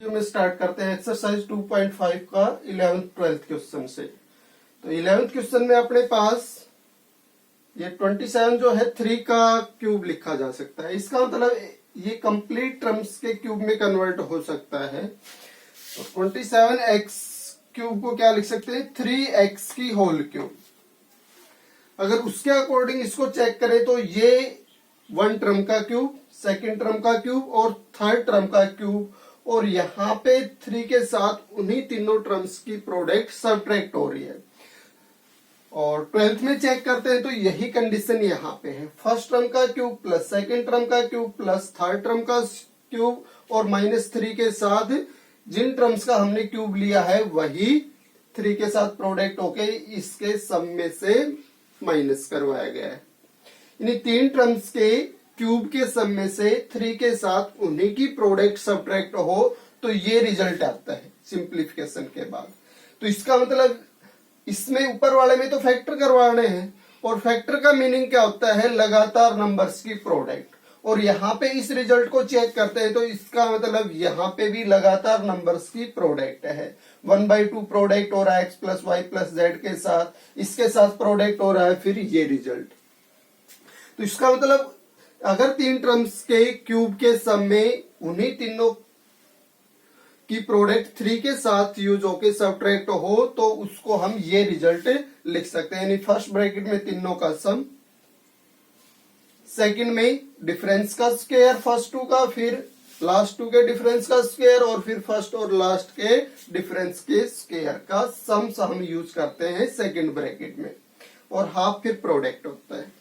में स्टार्ट करते हैं एक्सरसाइज 2.5 का 11th-12th क्वेश्चन से। तो 11th क्वेश्चन में अपने पास ये 27 जो है 3 का क्यूब लिखा जा सकता है। इसका मतलब ये कंप्लीट टर्म्स के क्यूब में कन्वर्ट हो सकता है। तो 27x क्यूब को क्या लिख सकते हैं, 3x की होल क्यूब। अगर उसके अकॉर्डिंग इसको चेक करें तो ये 1 टर्म का क्यूब, सेकेंड टर्म का क्यूब और थर्ड टर्म का क्यूब, और यहाँ पे 3 के साथ उन्हीं तीनों टर्म्स की प्रोडक्ट सबट्रैक्ट हो रही है। और 12th में चेक करते हैं तो यही कंडीशन यहाँ पे है, फर्स्ट टर्म का क्यूब प्लस सेकेंड टर्म का क्यूब प्लस थर्ड टर्म का क्यूब और -3 के साथ जिन टर्म्स का हमने क्यूब लिया है वही 3 के साथ प्रोडक्ट होके इसके सम में से माइनस करवाया गया है। इन तीन टर्म्स के क्यूब के सम में से 3 के साथ उन्हीं की प्रोडक्ट सबट्रैक्ट हो तो ये रिजल्ट आता है सिंप्लीफिकेशन के बाद। तो इसका मतलब इसमें ऊपर वाले में तो फैक्टर करवाने हैं, और फैक्टर का मीनिंग क्या होता है, लगातार नंबर्स की प्रोडक्ट। और यहाँ पे इस रिजल्ट को चेक करते हैं तो इसका मतलब यहाँ पे भी लगातार नंबर्स की प्रोडक्ट है। 1/2 प्रोडक्ट हो रहा है x plus y plus z के साथ, इसके साथ प्रोडक्ट हो रहा है, फिर ये रिजल्ट। तो इसका मतलब अगर तीन टर्म्स के क्यूब के सम में उन्हीं तीनों की प्रोडक्ट 3 के साथ यूज होके सबट्रैक्ट हो तो उसको हम ये रिजल्ट लिख सकते हैं। यानी फर्स्ट ब्रैकेट में तीनों का सम, सेकंड में डिफरेंस का स्क्वायर फर्स्ट 2 का, फिर लास्ट 2 के डिफरेंस का स्क्वायर, और फिर फर्स्ट और लास्ट के डिफरेंस के स्क्वायर का सम हम यूज करते हैं सेकंड ब्रैकेट में, और हाफ फिर प्रोडक्ट होता है।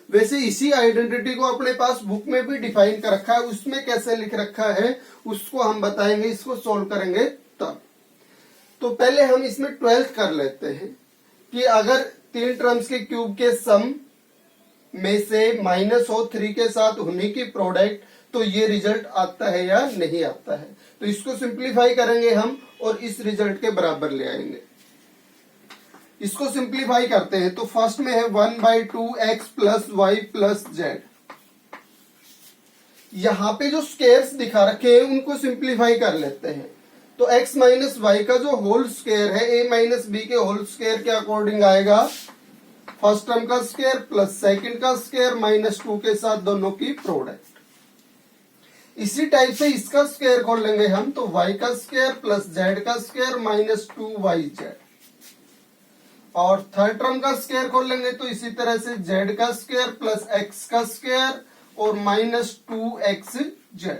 वैसे इसी आइडेंटिटी को अपने पास बुक में भी डिफाइन कर रखा है, उसमें कैसे लिख रखा है उसको हम बताएंगे, इसको सोल्व करेंगे तब। तो पहले हम इसमें 12th कर लेते हैं कि अगर तीन टर्म्स के क्यूब के सम में से माइनस हो 3 के साथ उन्हीं की प्रोडक्ट तो ये रिजल्ट आता है या नहीं आता है। तो इसको सिंप्लीफाई करेंगे हम और इस रिजल्ट के बराबर ले आएंगे। इसको सिंप्लीफाई करते हैं तो फर्स्ट में है 1/2 x plus y plus z. यहां पे जो स्क्वायर्स दिखा रखे हैं उनको सिंप्लीफाई कर लेते हैं। तो x माइनस वाई का जो होल स्क्वायर है a माइनस बी के होल स्क्वायर के अकॉर्डिंग आएगा फर्स्ट टर्म का स्क्वायर प्लस सेकंड का स्क्वायर -2 के साथ दोनों की प्रोडक्ट। इसी टाइप से इसका स्क्वायर खोल लेंगे हम, तो y का स्क्वायर प्लस z का स्क्वायर -2yz, और थर्ड टर्म का स्क्वायर खोल लेंगे तो इसी तरह से z का स्क्वायर प्लस x का स्क्वायर और -2xz।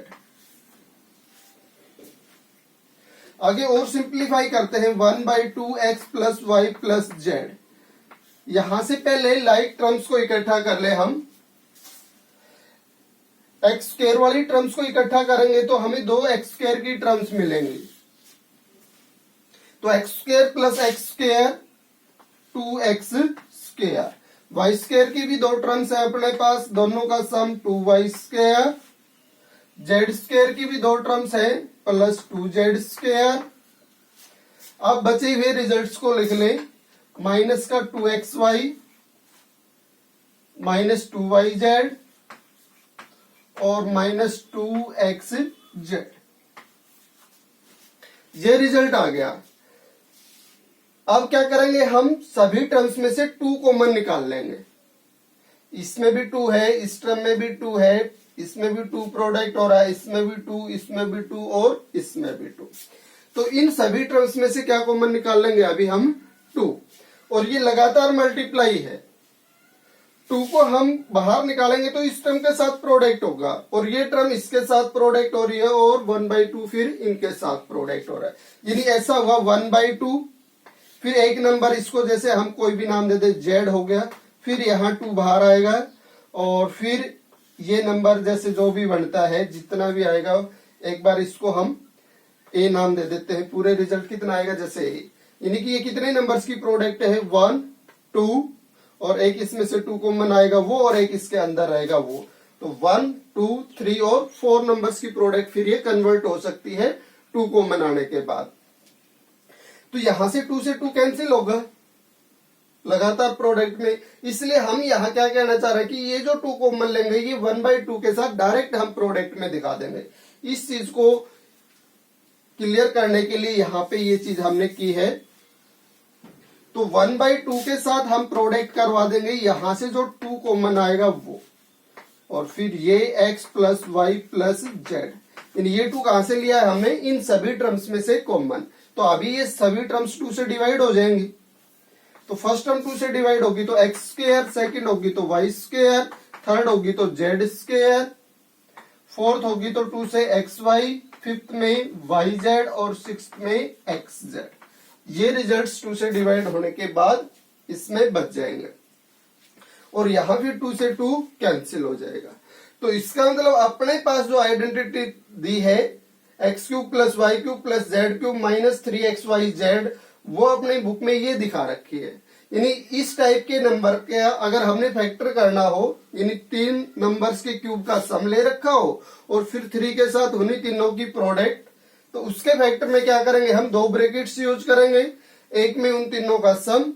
आगे और सिंप्लीफाई करते हैं 1/2 x plus y plus z. यहां से पहले लाइक टर्म्स को इकट्ठा कर ले हम, एक्स स्क्वायर वाली टर्म्स को इकट्ठा करेंगे तो हमें 2x स्क्वायर की टर्म्स मिलेंगी। तो x square plus x square 2x square, y square की भी दो टर्म्स है अपने पास, दोनों का सम 2y स्क्वायर, जेड स्क्वायर की भी दो टर्म्स है प्लस 2z स्क्वायर। अब बचे हुए रिजल्ट्स को लिख लें, माइनस का 2xy -2yz और -2xz। ये रिजल्ट आ गया। अब क्या करेंगे, हम सभी टर्म्स में से 2 कॉमन निकाल लेंगे। इसमें भी 2 है, इस टर्म में भी 2 है, इसमें भी 2 प्रोडक्ट हो रहा है, इसमें भी 2, इसमें भी 2 और इसमें भी 2। तो इन सभी टर्म्स में से क्या कॉमन निकाल लेंगे, अभी हम 2, और ये लगातार मल्टीप्लाई है। 2 को हम बाहर निकालेंगे तो इस टर्म के साथ प्रोडक्ट होगा, और ये टर्म इसके साथ प्रोडक्ट हो रही है, और 1/2 फिर इनके साथ प्रोडक्ट हो रहा है। यानी ऐसा हुआ 1/2, फिर एक नंबर इसको जैसे हम कोई भी नाम देते जेड हो गया, फिर यहाँ 2 बाहर आएगा, और फिर ये नंबर जैसे जो भी बनता है जितना भी आएगा एक बार इसको हम ए नाम दे देते हैं। पूरे रिजल्ट कितना आएगा, जैसे ए, यानी कि ये कितने नंबर्स की प्रोडक्ट है, 1 2, और एक इसमें से 2 कॉमन आएगा वो, और एक इसके अंदर रहेगा वो। तो 1 2 3 और 4 नंबर्स की प्रोडक्ट फिर ये कन्वर्ट हो सकती है 2 कॉमन आने के बाद। तो यहां से 2 से 2 कैंसिल होगा लगातार प्रोडक्ट में, इसलिए हम यहाँ क्या कहना चाह रहे हैं कि ये जो 2 कॉमन लेंगे ये 1/2 के साथ डायरेक्ट हम प्रोडक्ट में दिखा देंगे। इस चीज को क्लियर करने के लिए यहाँ पे ये चीज हमने की है। तो 1/2 के साथ हम प्रोडक्ट करवा देंगे, यहां से जो 2 कॉमन आएगा वो, और फिर ये x plus y plus z, ये 2 कहां से लिया है हमने, इन सभी टर्म्स में से कॉमन। तो अभी ये सभी टर्म्स 2 से डिवाइड हो जाएंगी। तो फर्स्ट टर्म 2 से डिवाइड होगी तो एक्स स्क्वायर, सेकेंड होगी तो वाई स्क्वायर, थर्ड होगी तो जेड स्क्वायर, फोर्थ होगी तो 2 से एक्स वाई, फिफ्थ में वाई जेड और सिक्स्थ में एक्स जेड। ये रिजल्ट्स 2 से डिवाइड होने के बाद इसमें बच जाएंगे, और यहां फिर 2 से 2 कैंसिल हो जाएगा। तो इसका मतलब अपने पास जो आइडेंटिटी दी है x cube plus y cube plus z cube minus 3xyz, वो अपनी बुक में ये दिखा रखी है। यानी इस टाइप के नंबर के अगर हमने फैक्टर करना हो, यानी 3 नंबर्स के क्यूब का सम ले रखा हो और फिर 3 के साथ उन्हीं तीनों की प्रोडक्ट, तो उसके फैक्टर में क्या करेंगे हम, 2 ब्रैकेट्स यूज करेंगे, एक में उन तीनों का सम,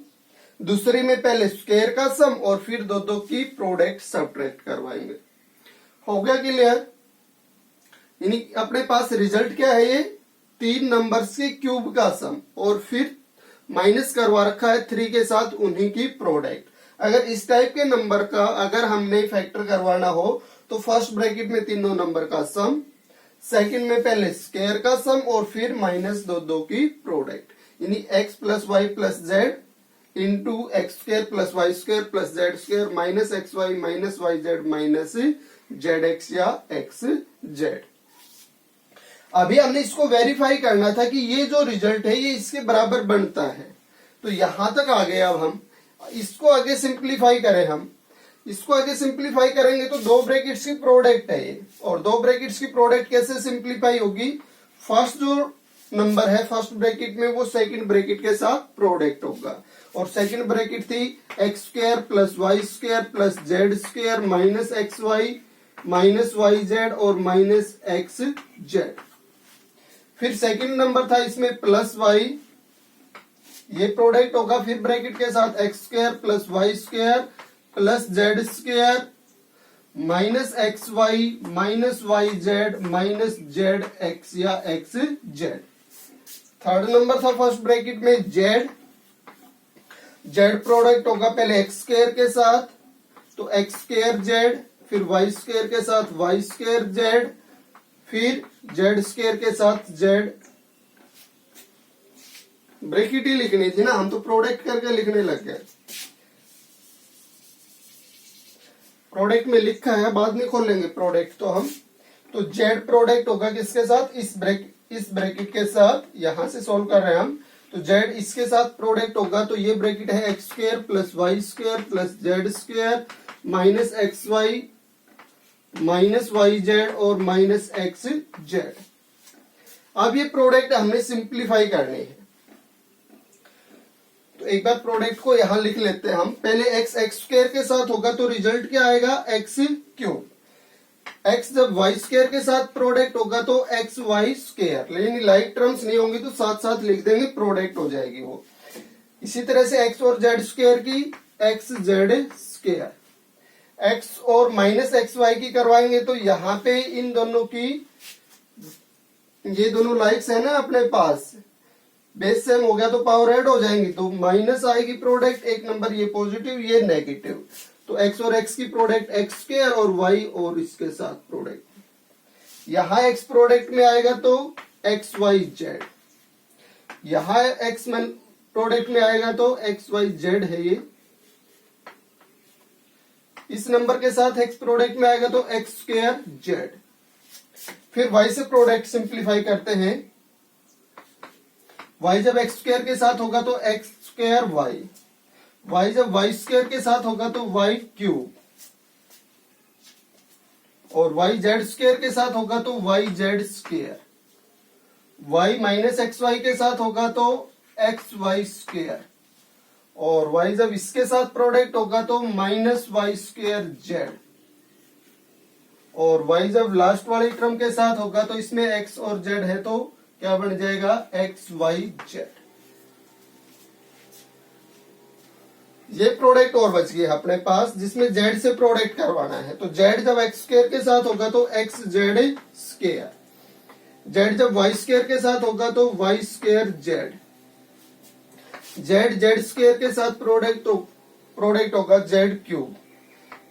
दूसरी में पहले स्क्वायर का सम और फिर दो की प्रोडक्ट सब्ट्रैक्ट करवाएंगे। हो गया क्लियर? यानी अपने पास रिजल्ट क्या है, ये 3 नंबर्स के क्यूब का सम और फिर माइनस करवा रखा है 3 के साथ उन्हीं की प्रोडक्ट। अगर इस टाइप के नंबर का अगर हमने फैक्टर करवाना हो तो फर्स्ट ब्रैकेट में तीनों नंबर का सम, सेकंड में पहले स्क्वायर का सम और फिर माइनस दो की प्रोडक्ट, यानी x plus y plus z into x square plus y square plus z square minus x y minus y z minus z x या एक्स जेड। अभी हमने इसको वेरीफाई करना था कि ये जो रिजल्ट है ये इसके बराबर बनता है। तो यहां तक आ गए। अब हम इसको आगे सिंप्लीफाई करें, हम इसको आगे सिंप्लीफाई करेंगे तो 2 ब्रैकेट्स की प्रोडक्ट है ये, और 2 ब्रैकेट्स की प्रोडक्ट कैसे सिंप्लीफाई होगी, फर्स्ट जो नंबर है फर्स्ट ब्रैकेट में वो सेकंड ब्रैकेट के साथ प्रोडक्ट होगा, और सेकंड ब्रैकेट थी x square plus y square plus z square minus x y minus y z और माइनस एक्स जेड। फिर सेकंड नंबर था इसमें प्लस वाई, ये प्रोडक्ट होगा फिर ब्रैकेट के साथ x square plus y square plus z square minus x y minus y z minus z x या एक्स जेड। थर्ड नंबर था फर्स्ट ब्रैकेट में जेड, जेड प्रोडक्ट होगा पहले एक्स स्क्वायर के साथ तो एक्स स्क्वायर जेड, फिर y square के साथ वाई स्क्वायर जेड, फिर जेड स्क्वायर के साथ जेड। ब्रैकेट ही लिखनी थी ना, हम तो प्रोडक्ट करके लिखने लग गए। प्रोडक्ट में लिखा है, बाद में खोलेंगे प्रोडक्ट तो हम। तो जेड प्रोडक्ट होगा किसके साथ, इस ब्रैकेट के साथ, यहां से सॉल्व कर रहे हैं हम। तो जेड इसके साथ प्रोडक्ट होगा तो ये ब्रैकेट है x square plus y square plus z square minus x y minus y z और माइनस एक्स जेड। अब ये प्रोडक्ट हमने सिंप्लीफाई करनी है, तो एक बार प्रोडक्ट को यहां लिख लेते हैं हम। पहले x एक्स स्क्वायर के साथ होगा तो रिजल्ट क्या आएगा, एक्स क्यूब। x जब y स्क्वायर के साथ प्रोडक्ट होगा तो एक्स वाई स्क्वायर, लेकिन लाइक टर्म्स नहीं होंगी तो साथ साथ लिख देंगे, प्रोडक्ट हो जाएगी वो। इसी तरह से x और z स्क्वायर की एक्स जेड स्क्वायर, x और माइनस एक्स वाई की करवाएंगे तो यहाँ पे इन दोनों की, ये दोनों लाइक्स है ना अपने पास, बेस सेम हो गया तो पावर ऐड हो जाएंगी तो माइनस आएगी प्रोडक्ट, एक नंबर ये पॉजिटिव ये नेगेटिव। तो x और x की प्रोडक्ट एक्स स्क्वायर और y और इसके साथ प्रोडक्ट। यहां x प्रोडक्ट में आएगा तो एक्स वाई जेड, यहां x प्रोडक्ट में आएगा तो एक्स वाई जेड है ये। इस नंबर के साथ x प्रोडक्ट में आएगा तो एक्स स्क्वायर जेड। फिर y से प्रोडक्ट सिंप्लीफाई करते हैं, y जब एक्स स्क्वायर के साथ होगा तो एक्स स्क्वायर वाई, y जब वाई स्क्वायर के साथ होगा तो वाई क्यूब, और y जेड स्क्वायर के साथ होगा तो y z square, y minus x y के साथ होगा तो एक्स वाई स्क्वायर, और y जब इसके साथ प्रोडक्ट होगा तो माइनस वाई स्क्वायर जेड, और y जब लास्ट वाली टर्म के साथ होगा तो इसमें x और z है तो क्या बन जाएगा, एक्स वाई जेड। ये प्रोडक्ट और बच गया अपने पास जिसमें z से प्रोडक्ट करवाना है। तो z जब एक्स स्क्वायर के साथ होगा तो एक्स जेड स्क्वायर, जेड जब वाई स्क्वायर के साथ होगा तो y square z, z z square के साथ प्रोडक्ट होगा जेड क्यूब,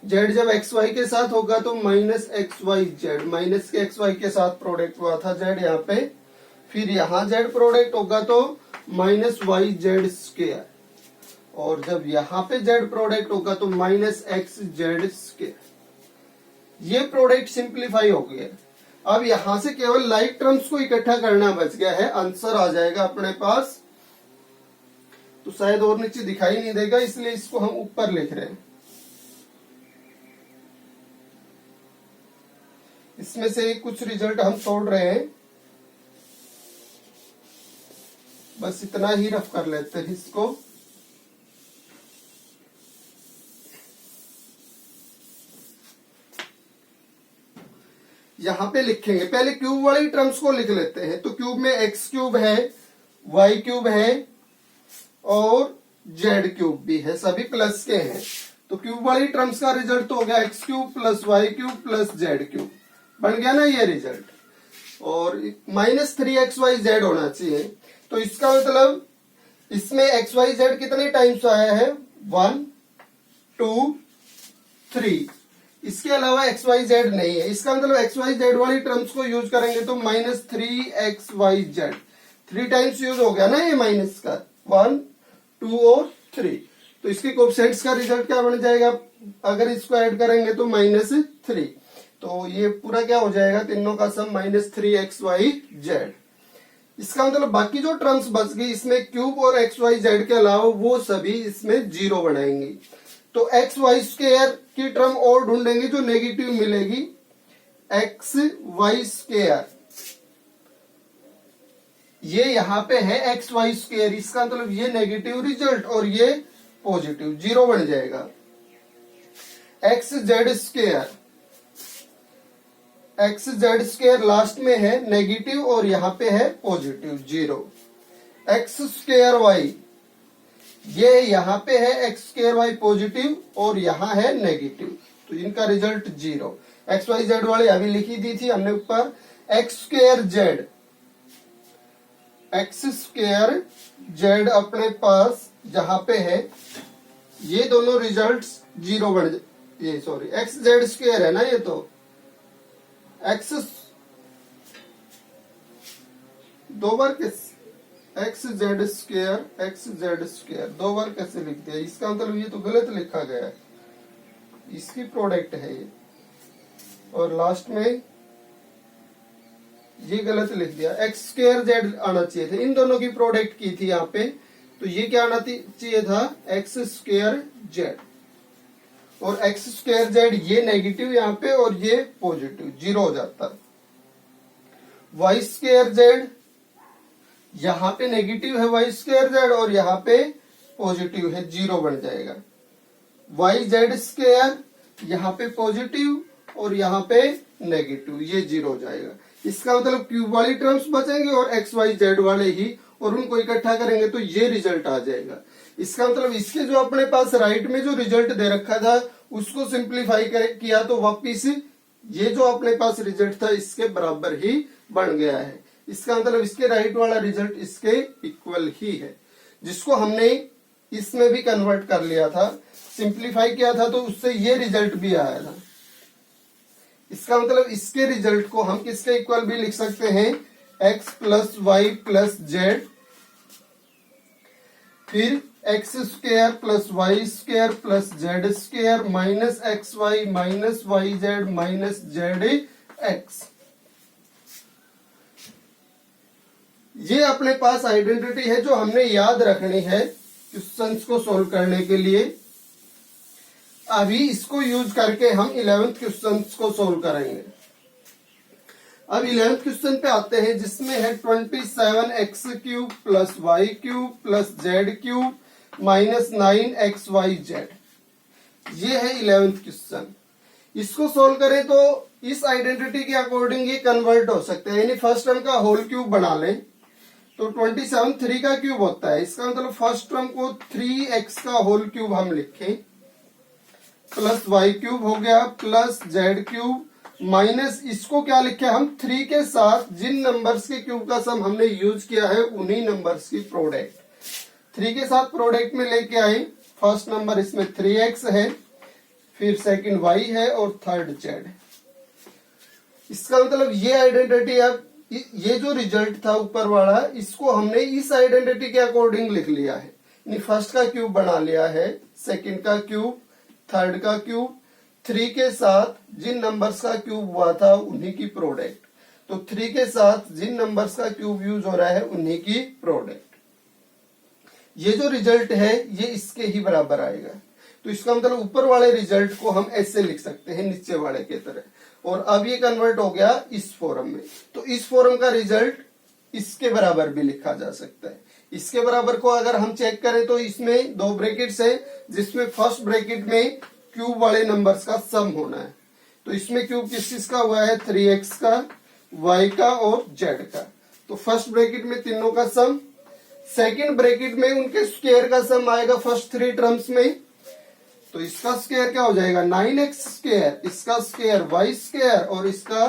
जेड जब एक्स वाई के साथ होगा तो minus x y z, minus के एक्स वाई के साथ प्रोडक्ट हुआ था जेड यहाँ पे, फिर यहाँ जेड प्रोडक्ट होगा तो माइनस वाई जेड स्क्वायर, और जब यहाँ पे जेड प्रोडक्ट होगा तो माइनस एक्स जेड स्क्वायर। ये प्रोडक्ट सिंप्लीफाई हो गया। अब यहां से केवल लाइक टर्म्स को इकट्ठा करना बच गया है, आंसर आ जाएगा अपने पास। तो शायद और नीचे दिखाई नहीं देगा, इसलिए इसको हम ऊपर लिख रहे हैं। इसमें से कुछ रिजल्ट हम छोड़ रहे हैं, बस इतना ही रफ कर लेते हैं इसको। यहां पे लिखेंगे, पहले क्यूब वाली टर्म्स को लिख लेते हैं। तो क्यूब में एक्स क्यूब है, वाई क्यूब है और जेड क्यूब भी है, सभी प्लस के हैं। तो क्यूब वाली टर्म्स का रिजल्ट तो हो गया x cube plus y cube plus z cube, बन गया ना ये रिजल्ट। और माइनस 3xyz होना चाहिए। तो इसका मतलब इसमें एक्स वाई जेड कितने टाइम्स आया है, 1 2 3, इसके अलावा एक्स वाई जेड नहीं है। इसका मतलब एक्स वाई जेड वाली टर्म्स को यूज करेंगे तो माइनस 3xyz 3 टाइम्स यूज हो गया ना ये माइनस का, 1 2 और 3। तो इसके कोएफिशिएंट्स का रिजल्ट क्या बन जाएगा, अगर इसको ऐड करेंगे तो -3। तो ये पूरा क्या हो जाएगा, तीनों का सम -3xyz। इसका मतलब बाकी जो टर्म्स बच गई इसमें क्यूब और एक्स वाई जेड के अलावा वो सभी इसमें 0 बनाएंगी। तो एक्स वाई स्क्वायर की टर्म और ढूंढेंगे जो नेगेटिव मिलेगी, एक्स वाई स्क्वायर, ये यहां पे है एक्स वाई स्क्वायर, इसका मतलब ये नेगेटिव रिजल्ट और ये पॉजिटिव, 0 बन जाएगा। X z square, x z square last में है नेगेटिव और यहाँ पे है पॉजिटिव, 0। एक्स स्क्वायर वाई, ये यहाँ पे है एक्स स्क्वायर वाई पॉजिटिव और यहाँ है नेगेटिव, तो इनका रिजल्ट 0। एक्स वाई जेड वाली अभी लिखी दी थी हमने ऊपर। X square Z, x square Z अपने पास जहां पे है, ये दोनों रिजल्ट्स 0 बन, ये सॉरी एक्स जेड स्क्वायर है ना, ये तो एक्स दो बार कैसे, x z square, x z square दो बार कैसे लिख दिया, इसका मतलब ये तो गलत लिखा गया है, इसकी प्रोडक्ट है ये, और लास्ट में ये गलत लिख दिया। एक्स स्क्वायर जेड आना चाहिए था, इन दोनों की प्रोडक्ट की थी यहाँ पे, तो ये क्या आना चाहिए था, एक्स स्क्वायर जेड, और एक्स स्क्वायर जेड ये नेगेटिव यहाँ पे और ये पॉजिटिव, 0 हो जाता। वाई स्क्वायर जेड, यहाँ पे नेगेटिव है वाई स्क्वायर जेड और यहाँ पे पॉजिटिव है, 0 बन जाएगा। वाई जेड स्क्वायर, यहाँ पे पॉजिटिव और यहाँ पे नेगेटिव, ये 0 हो जाएगा। इसका मतलब क्यूब वाली टर्म्स बचेंगे और एक्स वाई जेड वाले ही, और उनको इकट्ठा करेंगे तो ये रिजल्ट आ जाएगा। इसका मतलब इसके जो अपने पास राइट में जो रिजल्ट दे रखा था उसको सिंप्लीफाई किया तो वापिस ये जो अपने पास रिजल्ट था इसके बराबर ही बन गया है। इसका मतलब इसके राइट वाला रिजल्ट इसके इक्वल ही है, जिसको हमने इसमें भी कन्वर्ट कर लिया था, सिंप्लीफाई किया था तो उससे ये रिजल्ट भी आया था। इसका मतलब इसके रिजल्ट को हम किसके इक्वल भी लिख सकते हैं, x plus y plus z, फिर x square plus y square plus z square minus x y minus y z minus z x. ये अपने पास आइडेंटिटी है जो हमने याद रखनी है क्वेश्चंस को सोल्व करने के लिए। अभी इसको यूज करके हम 11th क्वेश्चन को सोल्व करेंगे। अब 11th क्वेश्चन पे आते हैं, जिसमें है 27x cube plus y cube plus z cube minus 9xyz। ये है 11th क्वेश्चन। इसको सोल्व करें तो इस आइडेंटिटी के अकॉर्डिंग ये कन्वर्ट हो सकते हैं, यानी फर्स्ट टर्म का होल क्यूब बना लें तो 27 3 का क्यूब होता है। इसका मतलब फर्स्ट टर्म को 3x का होल क्यूब हम लिखें प्लस वाई क्यूब हो गया प्लस जेड क्यूब माइनस इसको क्या लिखे हम 3 के साथ जिन नंबर्स के क्यूब का सम हमने यूज किया है उन्हीं नंबर्स की प्रोडक्ट 3 के साथ प्रोडक्ट में लेके आए। फर्स्ट नंबर इसमें 3x है, फिर सेकंड y है और थर्ड z। इसका मतलब ये आइडेंटिटी, अब ये जो रिजल्ट था ऊपर वाला इसको हमने इस आइडेंटिटी के अकॉर्डिंग लिख लिया है। यानी फर्स्ट का क्यूब बना लिया है, सेकंड का क्यूब, थर्ड का क्यूब, 3 के साथ जिन नंबर्स का क्यूब हुआ था उन्हीं की प्रोडक्ट। तो 3 के साथ जिन नंबर्स का क्यूब यूज हो रहा है उन्हीं की प्रोडक्ट। ये जो रिजल्ट है ये इसके ही बराबर आएगा। तो इसका मतलब ऊपर वाले रिजल्ट को हम ऐसे लिख सकते हैं नीचे वाले के तरह, और अब ये कन्वर्ट हो गया इस फॉर्म में। तो इस फॉर्म का रिजल्ट इसके बराबर भी लिखा जा सकता है। इसके बराबर को अगर हम चेक करें तो इसमें 2 ब्रैकेट्स है, जिसमें फर्स्ट ब्रैकेट में क्यूब वाले नंबर्स का सम होना है। तो इसमें क्यूब किस चीज का हुआ है, 3x का, y का और z का। तो फर्स्ट ब्रैकेट में तीनों का सम, सेकंड ब्रैकेट में उनके स्क्वायर का सम आएगा फर्स्ट 3 टर्म्स में। तो इसका स्क्वायर क्या हो जाएगा 9x स्क्वायर, इसका स्क्वायर y स्क्वायर और इसका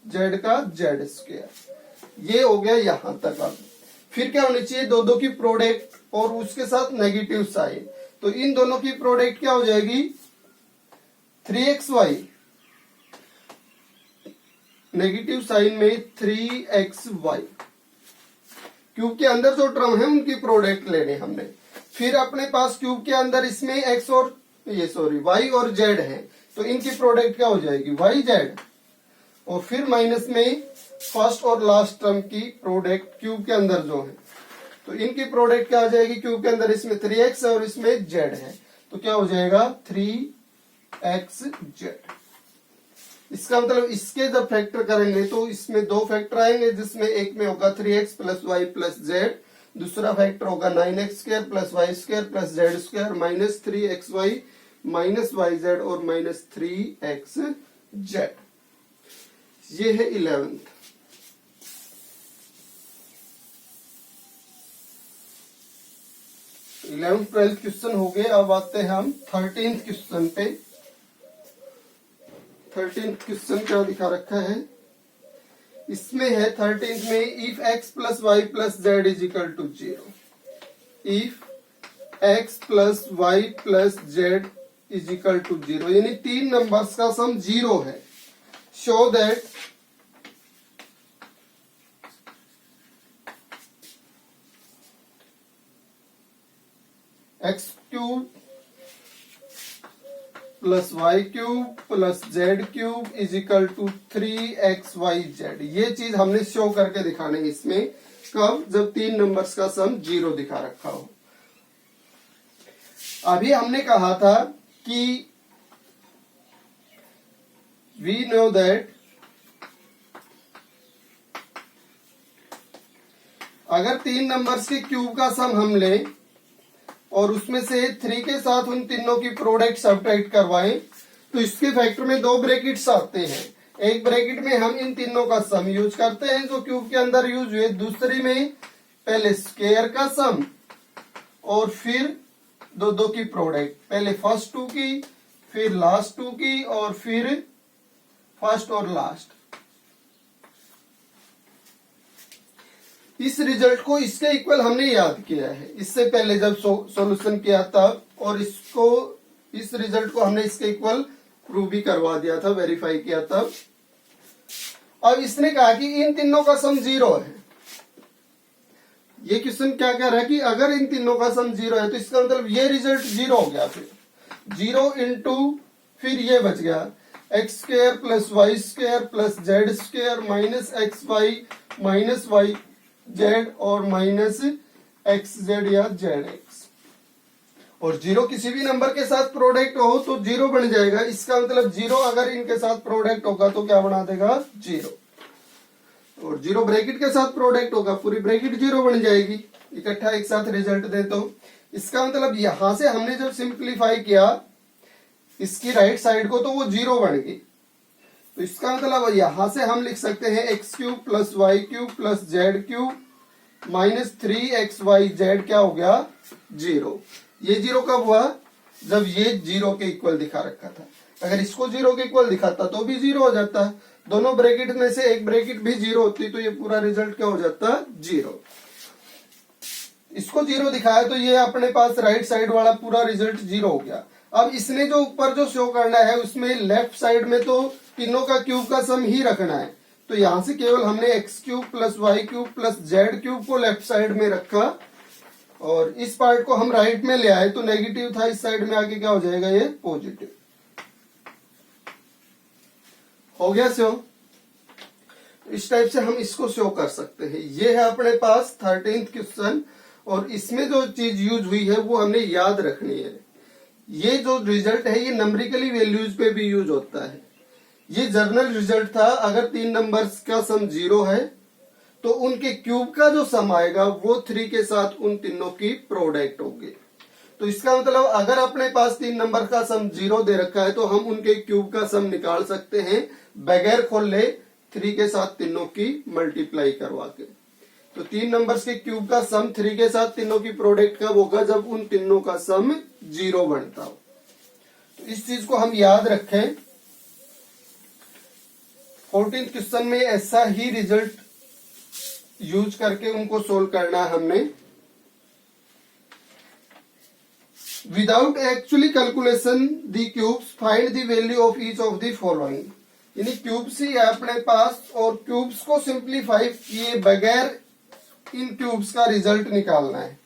z का z स्क्वायर। ये हो गया यहां तक। अब फिर क्या होनी चाहिए, दो की प्रोडक्ट और उसके साथ नेगेटिव साइन। तो इन दोनों की प्रोडक्ट क्या हो जाएगी 3xy, नेगेटिव साइन में 3xy। क्यूब के अंदर जो टर्म है उनकी प्रोडक्ट लेने हमने। फिर अपने पास क्यूब के अंदर इसमें x और y और z है, तो इनकी प्रोडक्ट क्या हो जाएगी yz। और फिर माइनस में फर्स्ट और लास्ट टर्म की प्रोडक्ट क्यूब के अंदर जो है, तो इनकी प्रोडक्ट क्या हो जाएगी, क्यूब के अंदर इसमें 3x और इसमें z है, तो क्या हो जाएगा 3xz। इसका मतलब इसके जब फैक्टर करेंगे तो इसमें 2 फैक्टर आएंगे, जिसमें एक में होगा 3x plus y plus z, दूसरा फैक्टर होगा 9x square plus y square plus z square minus 3xy minus yz और माइनस 3xz। ये है 11th। ट्वेल्थ क्वेश्चन हो गए। अब आते हैं हम 13th क्वेश्चन पे। 13th क्वेश्चन क्या दिखा रखा है इसमें है 13th में, if x plus y plus z is equal to 0, if x plus y plus z is equal to 0, यानी 3 नंबर्स का सम 0 है। Show that x cube plus y cube plus z cube is equal to 3xyz। ये चीज हमने show करके दिखाने इसमें, कब, जब 3 नंबर्स का सम 0 दिखा रखा हो। अभी हमने कहा था कि वी नो दैट अगर 3 नंबर्स के क्यूब का सम हम लें और उसमें से 3 के साथ उन तीनों की प्रोडक्ट सब्ट्रैक्ट करवाएं, तो इसके फैक्टर में 2 ब्रैकेट्स आते हैं। एक ब्रैकेट में हम इन तीनों का सम यूज करते हैं जो क्यूब के अंदर यूज हुए, दूसरी में पहले स्क्वायर का सम और फिर दो की प्रोडक्ट, पहले फर्स्ट 2 की, फिर लास्ट 2 की और फिर फर्स्ट और लास्ट। इस रिजल्ट को इसके इक्वल हमने याद किया है इससे पहले जब सॉल्यूशन किया तब, और इस रिजल्ट को हमने इसके इक्वल प्रूव भी करवा दिया था, वेरीफाई किया तब। अब इसने कहा कि इन तीनों का सम 0 है। ये क्वेश्चन क्या कह रहा है कि अगर इन तीनों का सम 0 है तो इसका मतलब ये रिजल्ट 0 हो गया। फिर 0 इंटू फिर ये बच गया x square plus y square plus z square minus x y minus y z और माइनस एक्स जेड या जेड एक्स। और 0 किसी भी नंबर के साथ प्रोडक्ट हो तो 0 बन जाएगा। इसका मतलब 0 अगर इनके साथ प्रोडक्ट होगा तो क्या बना देगा 0, और 0 ब्रैकेट के साथ प्रोडक्ट होगा पूरी ब्रैकेट 0 बन जाएगी। इकट्ठा एक साथ रिजल्ट दे तो इसका मतलब यहां से हमने जब सिंप्लीफाई किया इसकी राइट साइड को तो वो 0 बन गई। तो इसका मतलब यहां से हम लिख सकते हैं x cube plus y cube plus z cube minus 3xyz क्या हो गया 0। ये 0 कब हुआ जब ये 0 के इक्वल दिखा रखा था। अगर इसको 0 के इक्वल दिखाता तो भी 0 हो जाता। दोनों ब्रैकेट में से एक ब्रैकेट भी 0 होती तो ये पूरा रिजल्ट क्या हो जाता, 0। इसको 0 दिखाया तो ये अपने पास राइट साइड वाला पूरा रिजल्ट 0 हो गया। अब इसने जो ऊपर जो शो करना है उसमें लेफ्ट साइड में तो तीनों का क्यूब का सम ही रखना है, तो यहां से केवल हमने x cube plus y cube plus z cube को लेफ्ट साइड में रखा और इस पार्ट को हम राइट में ले आए तो नेगेटिव था, इस साइड में आके क्या हो जाएगा, ये पॉजिटिव हो गया। शो इस टाइप से हम इसको शो कर सकते हैं। ये है अपने पास 13th क्वेश्चन और इसमें जो चीज यूज हुई है वो हमने याद रखनी है। ये जो रिजल्ट है ये नंबरिकली वैल्यूज पे भी यूज होता है। ये जर्नल रिजल्ट था, अगर 3 नंबर्स का सम 0 है तो उनके क्यूब का जो सम आएगा वो 3 के साथ उन तीनों की प्रोडक्ट होगी। तो इसका मतलब अगर अपने पास 3 नंबर का सम 0 दे रखा है तो हम उनके क्यूब का सम निकाल सकते हैं बगैर खोले 3 के साथ तीनों की मल्टीप्लाई करवा के। तो 3 नंबर्स के क्यूब का सम 3 के साथ तीनों की प्रोडक्ट कब होगा, जब उन तीनों का सम 0 बनता हो। तो इस चीज को हम याद रखें। 14th क्वेश्चन में ऐसा ही रिजल्ट यूज करके उनको सोल्व करना है हमने। Without actually calculation the cubes find the value of each of the following. यानी क्यूब्स ही है अपने पास और क्यूब्स को सिंप्लीफाई किए बगैर इन क्यूब्स का रिजल्ट निकालना है।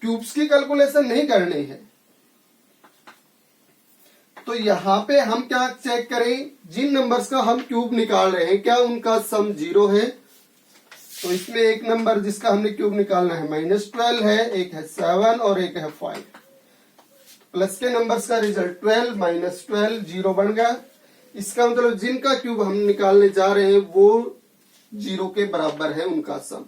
क्यूब्स की कैलकुलेशन नहीं करनी है। तो यहां पे हम क्या चेक करें, जिन नंबर्स का हम क्यूब निकाल रहे हैं क्या उनका सम 0 है। तो इसमें एक नंबर जिसका हमने क्यूब निकालना है -12 है, एक है 7 और एक है 5। प्लस के नंबर्स का रिजल्ट 12 -12 0 बन गया। इसका मतलब जिनका क्यूब हम निकालने जा रहे हैं वो 0 के बराबर है उनका सम।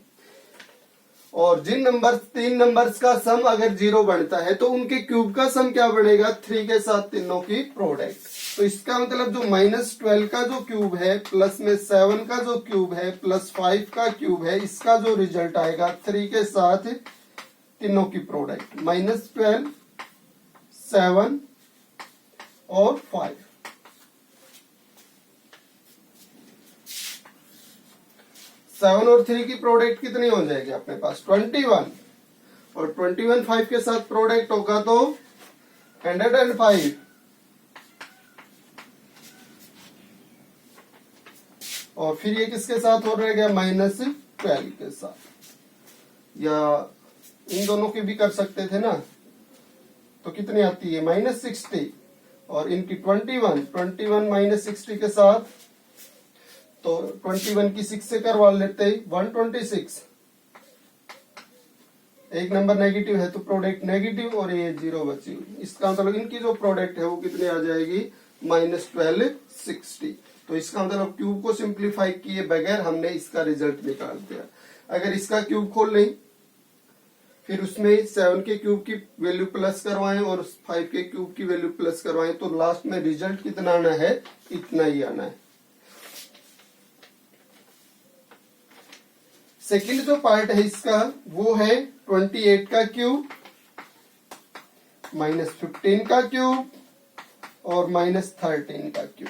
और जिन नंबर 3 नंबर्स का सम अगर 0 बनता है तो उनके क्यूब का सम क्या बनेगा, 3 के साथ तीनों की प्रोडक्ट। तो इसका मतलब जो -12 का जो क्यूब है प्लस में 7 का जो क्यूब है प्लस 5 का क्यूब है, इसका जो रिजल्ट आएगा 3 के साथ तीनों की प्रोडक्ट, -12 7 और 5। सेवन और 3 की प्रोडक्ट कितनी हो जाएगी अपने पास, 21। और 21 5 के साथ प्रोडक्ट होगा तो 105। और फिर ये किसके साथ हो रहेगा, -12 के साथ। या इन दोनों की भी कर सकते थे ना, तो कितनी आती है -60 और इनकी 21 -60 के साथ, तो 21 की 6 से करवा लेते 126। एक नंबर नेगेटिव है तो प्रोडक्ट नेगेटिव और ये 0 बची हुई। इसका मतलब इनकी जो प्रोडक्ट है वो कितनी आ जाएगी, -1260। तो इसका मतलब क्यूब को सिंप्लीफाई किए बगैर हमने इसका रिजल्ट निकाल दिया। अगर इसका क्यूब खोल लें फिर उसमें 7 के क्यूब की वैल्यू प्लस करवाएं और 5 के क्यूब की वैल्यू प्लस करवाएं तो लास्ट में रिजल्ट कितना आना है, इतना ही आना है। सेकंड जो पार्ट है इसका वो है 28 का क्यूब -15 का क्यूब और -13 का क्यूब।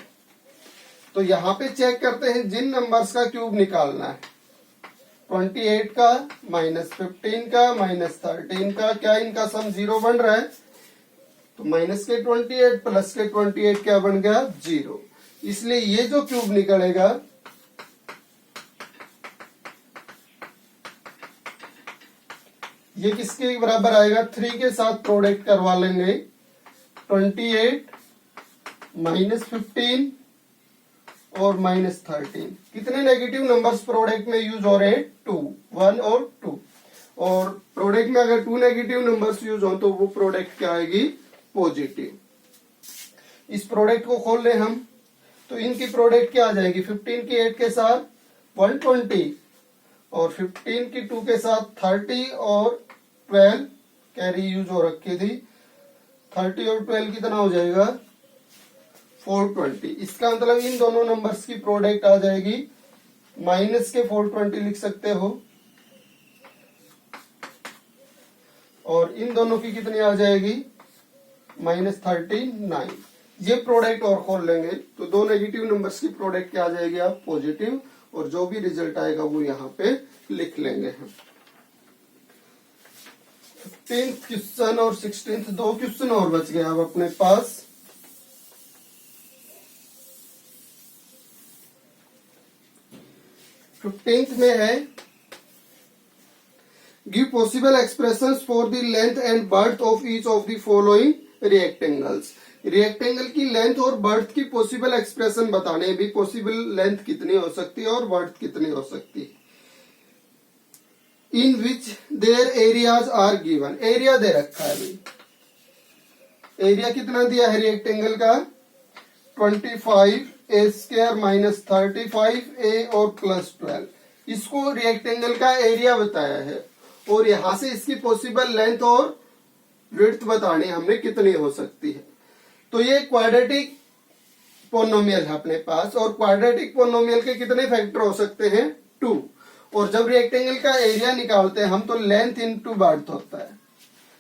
तो यहां पे चेक करते हैं जिन नंबर्स का क्यूब निकालना है, 28 का -15 का -13 का, क्या इनका सम 0 बन रहा है। तो माइनस के 28 प्लस के 28 क्या बन गया, 0। इसलिए ये जो क्यूब निकलेगा ये किसके बराबर आएगा, 3 के साथ प्रोडक्ट करवा लेंगे। 28 -15 और -13 कितने नेगेटिव नंबर्स प्रोडक्ट में यूज हो रहे हैं, 2, 1 और 2। और प्रोडक्ट में अगर 2 नेगेटिव नंबर्स यूज हो तो वो प्रोडक्ट क्या आएगी, पॉजिटिव। इस प्रोडक्ट को खोल लें हम तो इनकी प्रोडक्ट क्या आ जाएगी, 15 की 8 के साथ 120 और 15 की 2 के साथ 30 और 12 कैरी यूज हो रखी थी। 30 और 12 कितना हो जाएगा, 420। इसका मतलब इन दोनों नंबर्स की प्रोडक्ट आ जाएगी माइनस के 420 लिख सकते हो। और इन दोनों की कितनी आ जाएगी -39। ये प्रोडक्ट और खोल लेंगे तो दो नेगेटिव नंबर्स की प्रोडक्ट क्या आ जाएगी आप पॉजिटिव, और जो भी रिजल्ट आएगा वो यहाँ पे लिख लेंगे हम। 15th क्वेश्चन और 16th दो क्वेश्चन और बच गए अब अपने पास। फिफ्टींथ में है give possible expressions for the length and breadth of each of the following rectangles. Rectangle की लेंथ और बर्थ की पॉसिबल एक्सप्रेशन बताने भी, पॉसिबल लेंथ कितनी हो सकती है और बर्थ कितनी हो सकती है। In which their areas are given, area दे रखा है भाई, एरिया कितना दिया है रिएक्टेंगल का 25 a स्क्वायर माइनस 35 a और प्लस 12, इसको रिएक्टेंगल का एरिया बताया है। और यहां से इसकी पॉसिबल लेंथ और विड्थ बतानी हमने कितनी हो सकती है। तो ये क्वाड्रेटिक पोनोमियल है अपने पास, और क्वाड्रेटिक पोनोमियल के कितने फैक्टर हो सकते हैं 2। और जब रिएक्टेंगल का एरिया निकालते हैं हम तो लेंथ इनटू बर्थ होता है,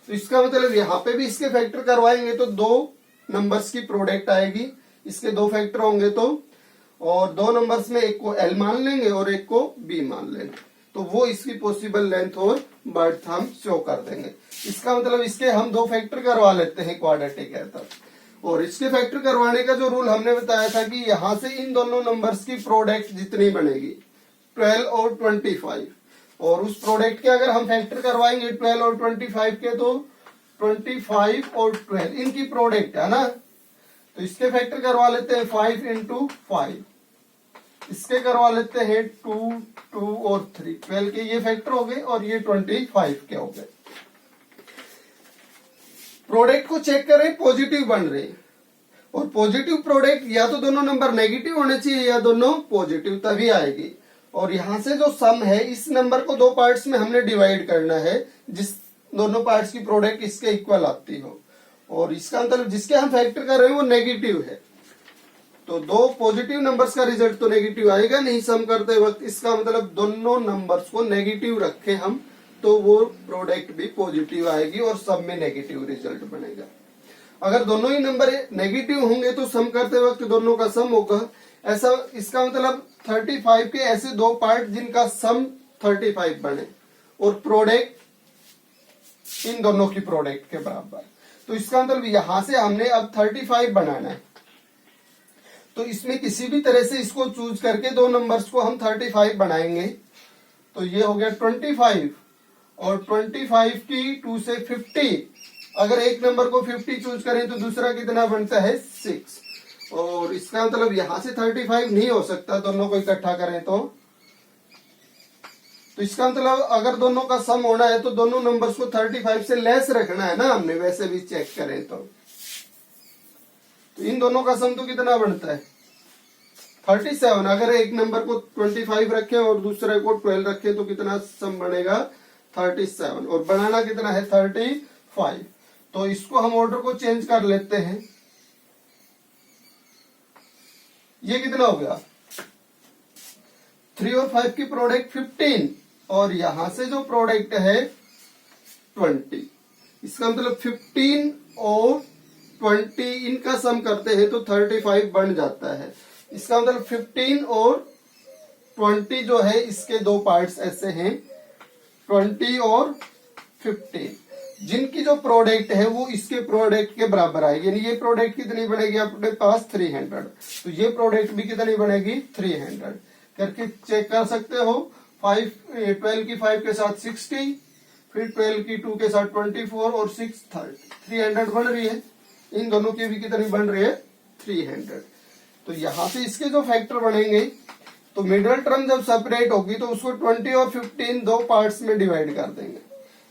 तो इसका मतलब यहाँ पे भी इसके फैक्टर करवाएंगे तो दो नंबर्स की प्रोडक्ट आएगी, इसके दो फैक्टर होंगे तो, और दो नंबर्स में एक को एल मान लेंगे और एक को बी मान लेंगे, तो वो इसकी पॉसिबल लेंथ और बर्थ हम शो कर देंगे। इसका मतलब इसके हम दो फैक्टर करवा लेते हैं क्वाड्रेटिक है तब। और इसके फैक्टर करवाने का जो रूल हमने बताया था कि यहां से इन दोनों नंबर्स की प्रोडक्ट जितनी बनेगी 12 और 25, और उस प्रोडक्ट के अगर हम फैक्टर करवाएंगे 12 और 25 के तो 25 और 12 इनकी प्रोडक्ट है ना, तो इसके फैक्टर करवा लेते हैं 5 इंटू 5, इसके करवा लेते हैं 2, 2 और 3, 12 के ये फैक्टर हो गए और ये 25 के हो गए। प्रोडक्ट को चेक करें पॉजिटिव बन रहे, और पॉजिटिव प्रोडक्ट या तो दोनों नंबर नेगेटिव होने चाहिए या दोनों पॉजिटिव, तभी आएगी। और यहां से जो सम है इस नंबर को दो पार्ट्स में हमने डिवाइड करना है, जिस दोनों पार्ट्स की प्रोडक्ट इसके इक्वल आती हो, और इसका मतलब जिसके हम फैक्टर कर रहे हैं वो नेगेटिव है, तो दो पॉजिटिव नंबर्स का रिजल्ट तो नेगेटिव आएगा नहीं सम करते वक्त। इसका मतलब दोनों नंबर्स को नेगेटिव रखे हम तो वो प्रोडक्ट भी पॉजिटिव आएगी और सब में नेगेटिव रिजल्ट बनेगा। अगर दोनों ही नंबर नेगेटिव होंगे तो सम करते वक्त दोनों का सम होगा। ऐसा इसका मतलब 35 के ऐसे दो पार्ट जिनका सम 35 बने और प्रोडक्ट इन दोनों की प्रोडक्ट के बराबर, तो इसका मतलब यहां से हमने अब 35 बनाना है, तो इसमें किसी भी तरह से इसको चूज करके दो नंबर्स को हम 35 बनाएंगे। तो ये हो गया 25 और 25 की 2 से 50, अगर एक नंबर को 50 चूज करें तो दूसरा कितना बनता है 6, और इसका मतलब यहां से 35 नहीं हो सकता दोनों को इकट्ठा करें तो इसका मतलब अगर दोनों का सम होना है तो दोनों नंबर्स को 35 से लेस रखना है ना हमने, वैसे भी चेक करें तो इन दोनों का सम तो कितना बनता है 37। अगर एक नंबर को 25 रखें और दूसरे को 12 रखें तो कितना सम बनेगा 37, और बनाना कितना है 35। तो इसको हम ऑर्डर को चेंज कर लेते हैं, ये कितना हो गया 3 और 5 की प्रोडक्ट 15, और यहां से जो प्रोडक्ट है 20, इसका मतलब 15 और 20 इनका सम करते हैं तो 35 बन जाता है। इसका मतलब 15 और 20 जो है इसके दो पार्ट्स ऐसे हैं 20 और 15, जिनकी जो प्रोडक्ट है वो इसके प्रोडक्ट के बराबर आएगी, यानी ये प्रोडक्ट कितनी बनेगी अपने पास 300, तो ये प्रोडक्ट भी कितनी बनेगी 300 करके चेक कर सकते हो। 12 की 5 के साथ 60, फिर 12 की 2 के साथ 24 और 6 30, 300 बन रही है। इन दोनों की भी कितनी बन रही है 300। तो यहां से इसके जो फैक्टर बनेंगे तो मिडिल टर्म जब सेपरेट होगी तो उसको 20 और 15 दो पार्ट्स में डिवाइड कर देंगे,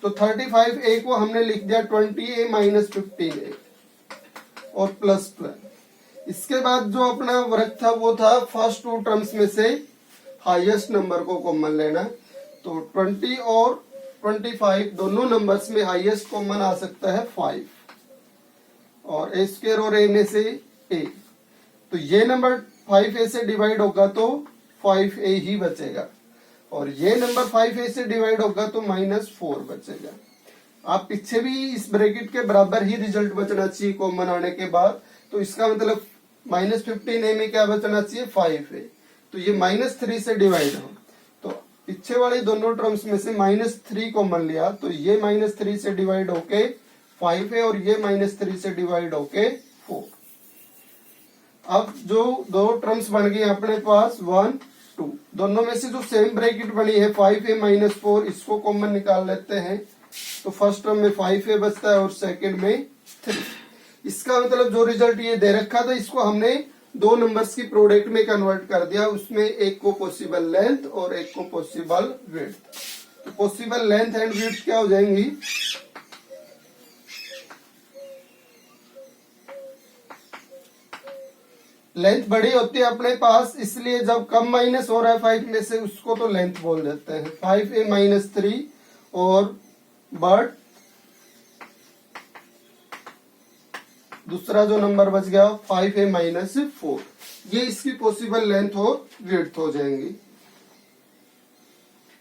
तो 35a को हमने लिख दिया 20a माइनस 15a और प्लस प्लस। इसके बाद जो अपना वर्क था वो था फर्स्ट टू टर्म्स में से हाईएस्ट नंबर को कॉमन लेना, तो 20 और 25 दोनों नंबर्स में हाईएस्ट कॉमन आ सकता है 5, और a स्क्वायर और a में से a, तो ये नंबर 5a से डिवाइड होगा तो 5a ही बचेगा, और ये नंबर 5a से डिवाइड होगा तो -4 बचेगा। आप पीछे भी इस ब्रैकेट के बराबर ही रिजल्ट बचना चाहिए कॉमन आने के बाद। तो इसका मतलब -15a में क्या बचना चाहिए 5a। तो ये -3 से डिवाइड हो, तो पीछे वाले दोनों टर्म्स में से -3 कॉमन लिया, तो ये -3 से डिवाइड होके 5a और ये -3 से डिवाइड होके 4। अब जो दो टर्म्स बन गई अपने पास 1 2, दोनों में से जो सेम ब्रैकेट बनी है 5a - 4, इसको कॉमन निकाल लेते हैं। तो फर्स्ट टर्म में 5a बचता है और सेकंड में 3। इसका मतलब जो रिजल्ट ये दे रखा था इसको हमने दो नंबर्स की प्रोडक्ट में कन्वर्ट कर दिया। उसमें एक को पॉसिबल लेंथ और एक को पॉसिबल विड्थ। तो पॉसिबल लेंथ एंड विड्थ क्या हो जाएंगी, लेंथ बड़ी होती है अपने पास, इसलिए जब कम माइनस हो रहा है 5 में से उसको तो लेंथ बोल देते हैं। 5a - 3 और बट दूसरा जो नंबर बच गया 5a - 4, ये इसकी पॉसिबल लेंथ और विड्थ हो जाएंगी।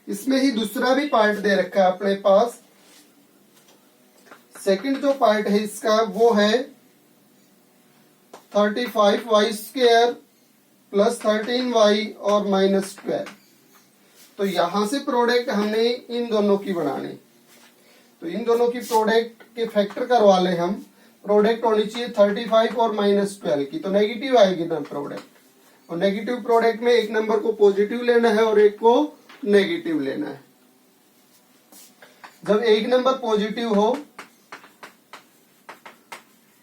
इसमें ही दूसरा भी पार्ट दे रखा है अपने पास। सेकंड जो पार्ट है इसका वो है 35y² + 13y और -12। तो यहां से प्रोडक्ट हमने इन दोनों की बनानी, तो इन दोनों की प्रोडक्ट के फैक्टर करवा ले हम। प्रोडक्ट होनी चाहिए 35 और -12 की, तो नेगेटिव आएगी ना प्रोडक्ट। और नेगेटिव प्रोडक्ट में एक नंबर को पॉजिटिव लेना है और एक को नेगेटिव लेना है। जब एक नंबर पॉजिटिव हो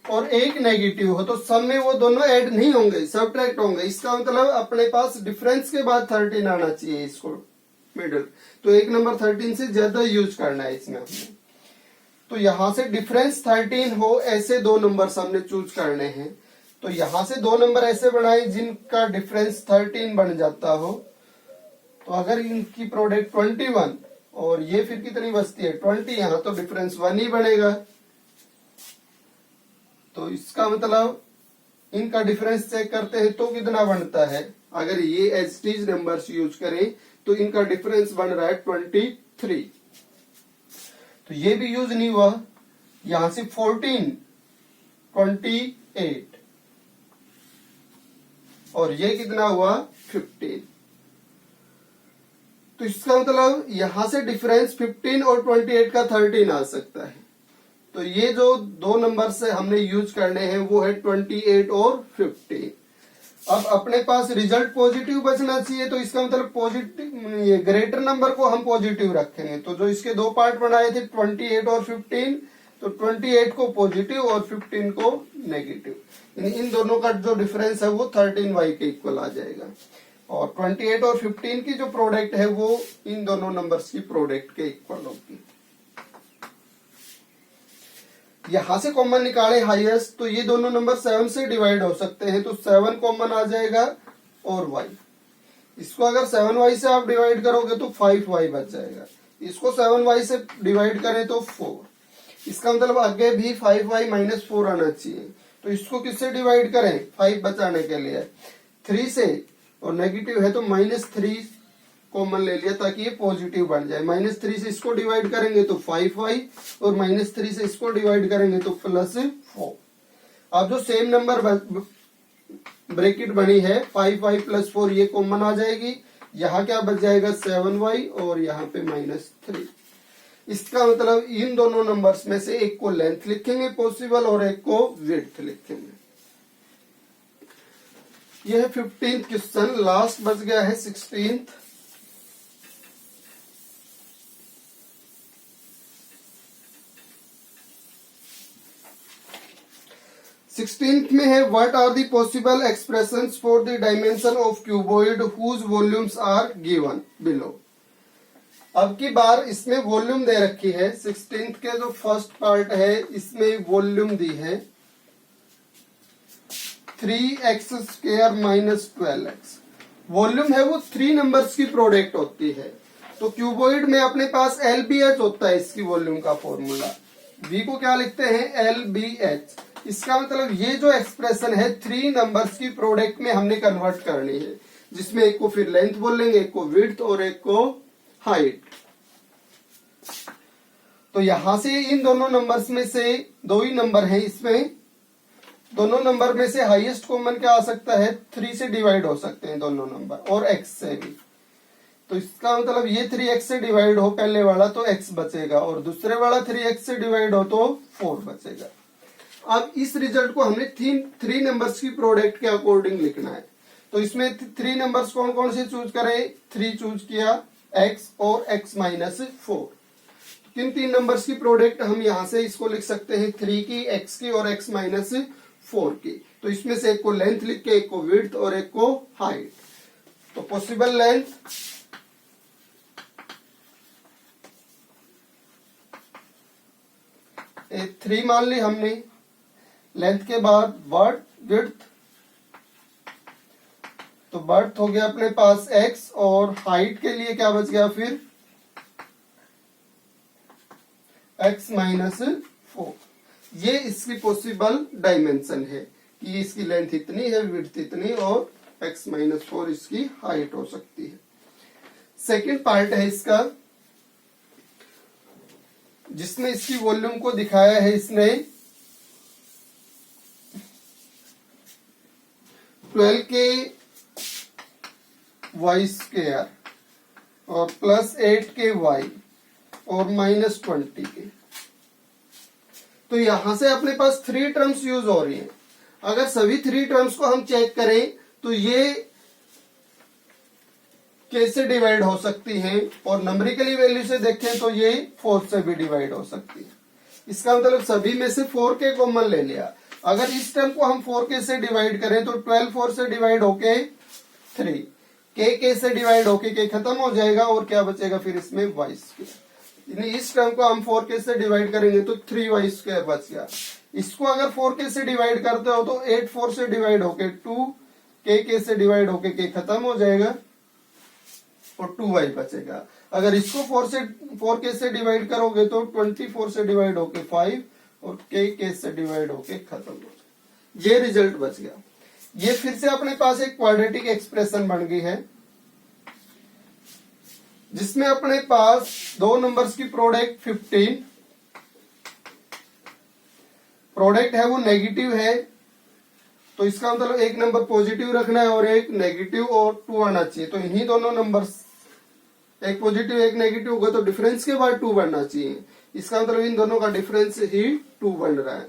और एक नेगेटिव हो तो सब में वो दोनों ऐड नहीं होंगे, सबट्रैक्ट होंगे। इसका मतलब अपने पास डिफरेंस के बाद 13 आना चाहिए इसको मिडिल। तो एक नंबर 13 से ज्यादा यूज करना है इसमें हमने। तो यहां से डिफरेंस 13 हो ऐसे दो नंबर हमने चूज करने हैं। तो यहां से दो नंबर ऐसे बनाए जिनका डिफरेंस 13 बन जाता हो। तो अगर इनकी प्रोडक्ट 21 और ये फिर कितनी बचती है 20, यहां तो डिफरेंस 1 ही बनेगा। तो इसका मतलब इनका डिफरेंस चेक करते हैं तो कितना बनता है। अगर ये एज टीज नंबर्स यूज करें तो इनका डिफरेंस बन रहा है 23। तो ये भी यूज नहीं हुआ। यहां से 14 28 और ये कितना हुआ 15। तो इसका मतलब यहां से डिफरेंस 15 और 28 का 13 आ सकता है। तो ये जो दो नंबर से हमने यूज करने हैं वो है 28 और 15। अब अपने पास रिजल्ट पॉजिटिव बचना चाहिए, तो इसका मतलब पॉजिटिव, ये ग्रेटर नंबर को हम पॉजिटिव रखेंगे। तो जो इसके दो पार्ट बनाए थे 28 और 15, तो 28 को पॉजिटिव और 15 को नेगेटिव। इन दोनों का जो डिफरेंस है वो 13y के इक्वल आ जाएगा। और 28 और 15 की जो प्रोडक्ट है वो इन दोनों नंबर्स की प्रोडक्ट के इक्वल होगी। यहां से कॉमन निकाले हाईएस्ट, तो ये दोनों नंबर 7 से डिवाइड हो सकते हैं। तो 7 कॉमन आ जाएगा और y, इसको अगर 7y से आप डिवाइड करोगे तो 5y बच जाएगा। इसको 7y से डिवाइड करें तो 4। इसका मतलब आगे भी 5y - 4 आना चाहिए। तो इसको किससे डिवाइड करें 5 बचाने के लिए 3 से, और नेगेटिव है तो -3 कॉमन ले लिया ताकि ये पॉजिटिव बन जाए। -3 से इसको डिवाइड करेंगे तो 5y और -3 से इसको डिवाइड करेंगे तो +4। अब जो सेम नंबर ब्रैकेट बनी है 5y + 4 ये कॉमन आ जाएगी। यहाँ क्या बच जाएगा 7y और यहाँ पे -3। इसका मतलब इन दोनों नंबर्स में से एक को लेंथ लिखेंगे पॉसिबल और एक को विड्थ लिखेंगे। यह है 15th क्वेश्चन। लास्ट बच गया है 16th। 16th में है what are the possible expressions for the dimension of cuboid whose volumes are given below. अब की बार इसमें वॉल्यूम दे रखी है। 16th के जो फर्स्ट पार्ट है इसमें वॉल्यूम दी है 3x² - 12x। वॉल्यूम है वो 3 नंबर्स की प्रोडक्ट होती है। तो क्यूबॉइड में अपने पास LBH होता है इसकी वॉल्यूम का फॉर्मूला। V को क्या लिखते हैं LBH। इसका मतलब ये जो एक्सप्रेशन है 3 नंबर्स की प्रोडक्ट में हमने कन्वर्ट करनी है, जिसमें एक को फिर लेंथ बोलेंगे, एक को विड्थ और एक को हाइट। तो यहां से इन दोनों नंबर्स में से दो ही नंबर है, इसमें दोनों नंबर में से हाईएस्ट कॉमन क्या आ सकता है, 3 से डिवाइड हो सकते हैं दोनों नंबर, और x से भी। तो इसका मतलब ये 3x से डिवाइड हो पहले वाला तो x बचेगा, और दूसरे वाला 3x से डिवाइड हो तो 4 बचेगा। अब इस रिजल्ट को हमने थ्री नंबर्स की प्रोडक्ट के अकॉर्डिंग लिखना है। तो इसमें 3 नंबर्स कौन कौन से चूज करें, 3 चूज किया, x और x माइनस 4। किन 3 नंबर्स की प्रोडक्ट हम यहां से इसको लिख सकते हैं, 3 की, x की और x माइनस 4 की। तो इसमें से एक को लेंथ लिख के, एक को विड्थ और एक को हाइट। तो पॉसिबल लेंथ ए 3 मान ली हमने, लेंथ के बाद वर्ड विड्थ, तो बर्थ हो गया अपने पास x, और हाइट के लिए क्या बच गया फिर x माइनस 4। ये इसकी पॉसिबल डायमेंशन है कि इसकी लेंथ इतनी है, विड्थ इतनी, और x माइनस 4 इसकी हाइट हो सकती है। सेकंड पार्ट है इसका, जिसमें इसकी वॉल्यूम को दिखाया है इसने 12 के y स्क्वायर और प्लस 8 के y और माइनस 20 के। तो यहां से अपने पास 3 टर्म्स यूज हो रही हैं। अगर सभी 3 टर्म्स को हम चेक करें तो ये कैसे डिवाइड हो सकती हैं, और नंबरिकली वैल्यू से देखें तो ये 4 से भी डिवाइड हो सकती है। इसका मतलब सभी में से 4 के कॉमन ले लिया। अगर इस टर्म को हम 4 के से डिवाइड करें तो 12 4 से डिवाइड होके 3, के से डिवाइड होके के खत्म हो जाएगा, और क्या बचेगा फिर इसमें y स्क्वायर। इस टर्म को हम 4 के से डिवाइड करेंगे तो 3y स्क्वायर बच गया। इसको अगर 4 के से डिवाइड करते हो तो 8 4 से डिवाइड होके 2, के से डिवाइड होके के खत्म हो जाएगा और 2y बचेगा। अगर इसको 4 के से डिवाइड करोगे तो 24 से डिवाइड होके 5 और के से डिवाइड होके खत्म हो जाएगा। ये रिजल्ट बच गया। ये फिर से अपने पास एक क्वाड्रेटिक एक्सप्रेशन बन गई है, जिसमें अपने पास दो नंबर्स की प्रोडक्ट 15, प्रोडक्ट है वो नेगेटिव है, तो इसका मतलब एक नंबर पॉजिटिव रखना है और एक नेगेटिव और 2 आना चाहिए। तो इन्हीं दोनों नंबर्स, एक पॉजिटिव एक नेगेटिव होगा तो डिफरेंस के बाद 2 बनना चाहिए। इसका मतलब इन दोनों का डिफरेंस ही 2 बन रहा है।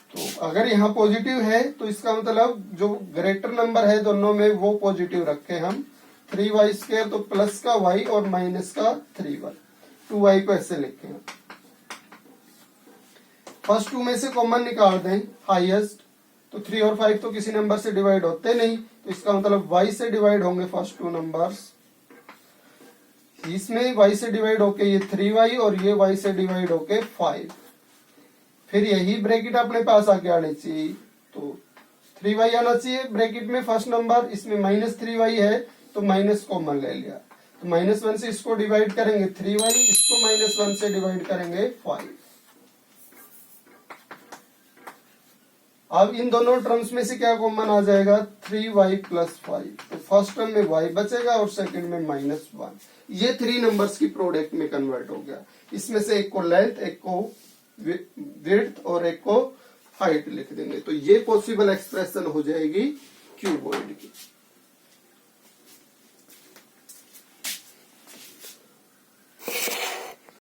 तो अगर यहाँ पॉजिटिव है तो इसका मतलब जो ग्रेटर नंबर है दोनों में वो पॉजिटिव रखे हम। 3y स्क्वायर तो प्लस का y और माइनस का 3y, 2y को ऐसे लिखे हैं। फर्स्ट 2 में से कॉमन निकाल दें हाईएस्ट, तो 3 और 5 तो किसी नंबर से डिवाइड होते नहीं, तो इसका मतलब y से डिवाइड होंगे फर्स्ट 2 नंबर्स। इसमें y से डिवाइड होके ये 3y और ये y से डिवाइड होके 5। फिर यही ब्रैकेट अपने पास आके आने चाहिए, तो 3y आना चाहिए ब्रैकेट में फर्स्ट नंबर। इसमें माइनस 3y है तो माइनस कॉमन ले लिया, तो -1 से इसको डिवाइड करेंगे 3y, इसको -1 से डिवाइड करेंगे 5। अब इन दोनों टर्म्स में से क्या कॉमन आ जाएगा, 3y प्लस 5। तो फर्स्ट टर्म में y बचेगा और सेकंड में -1। ये 3 नंबर्स की प्रोडक्ट में कन्वर्ट हो गया। इसमें से एक को लेंथ, एक को विड्थ और एक को हाइट लिख देंगे, तो ये पॉसिबल एक्सप्रेशन हो जाएगी क्यूबॉइड की।